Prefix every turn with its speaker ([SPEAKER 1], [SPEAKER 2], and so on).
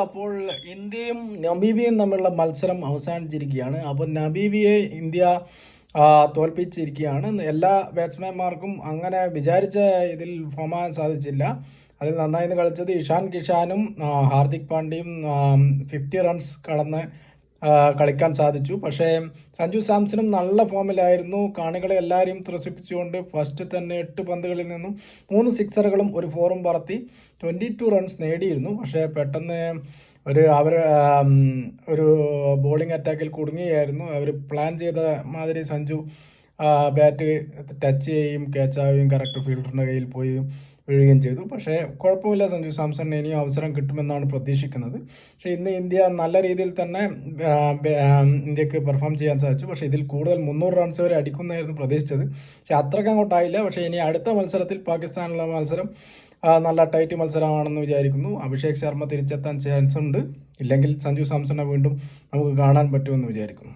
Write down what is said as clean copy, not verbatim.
[SPEAKER 1] അപ്പോൾ ഇന്ത്യയും നമീബിയയും തമ്മിലുള്ള മത്സരം അവസാനിച്ചിരിക്കുകയാണ്. അപ്പോൾ നമീബിയെ ഇന്ത്യ തോൽപ്പിച്ചിരിക്കുകയാണ്. എല്ലാ ബാറ്റ്സ്മാൻമാർക്കും അങ്ങനെ വിചാരിച്ച ഇതിൽ ഫോം ആകാൻ സാധിച്ചില്ല. അതിൽ നന്നായി കളിച്ചത് ഇഷാൻ കിഷാനും ഹാർദിക് പാണ്ഡ്യയും 50 റൺസ് കടന്ന് കളിക്കാൻ സാധിച്ചു. പക്ഷേ സഞ്ജു സാംസണും നല്ല ഫോമിലായിരുന്നു. കാണികളെ എല്ലാവരെയും ത്രസിപ്പിച്ചുകൊണ്ട് ഫസ്റ്റ് തന്നെ 8 പന്തുകളിൽ നിന്നും 3 സിക്സറുകളും ഒരു ഫോറും പറത്തി 22 റൺസ് നേടിയിരുന്നു. പക്ഷേ പെട്ടെന്ന് ഒരു ബോളിംഗ് അറ്റാക്കിൽ കുടുങ്ങിയായിരുന്നു. അവർ പ്ലാൻ ചെയ്ത മാതിരി സഞ്ജു ബാറ്റ് ടച്ച് ചെയ്യുകയും ക്യാച്ചാവുകയും കറക്റ്റ് ഫീൽഡറിൻ്റെ കയ്യിൽ പോയി വീഴുകയും ചെയ്തു. പക്ഷേ കുഴപ്പമില്ല, സഞ്ജു സാംസണിന് ഇനിയും അവസരം കിട്ടുമെന്നാണ് പ്രതീക്ഷിക്കുന്നത്. പക്ഷേ ഇന്ന് ഇന്ത്യ നല്ല രീതിയിൽ തന്നെ ഇന്ത്യക്ക് പെർഫോം ചെയ്യാൻ സാധിച്ചു. പക്ഷേ ഇതിൽ കൂടുതൽ 300 റൺസ് വരെ അടിക്കുന്നതായിരുന്നു പ്രതീക്ഷിച്ചത്. പക്ഷേ അത്രയ്ക്ക് അങ്ങോട്ടായില്ല. പക്ഷേ ഇനി അടുത്ത മത്സരത്തിൽ പാകിസ്ഥാനുള്ള മത്സരം നല്ല ടൈറ്റ് മത്സരമാണെന്ന് വിചാരിക്കുന്നു. അഭിഷേക് ശർമ്മ തിരിച്ചെത്താൻ ചാൻസ് ഉണ്ട്. ഇല്ലെങ്കിൽ സഞ്ജു സാംസണെ വീണ്ടും നമുക്ക് കാണാൻ പറ്റുമെന്ന് വിചാരിക്കുന്നു.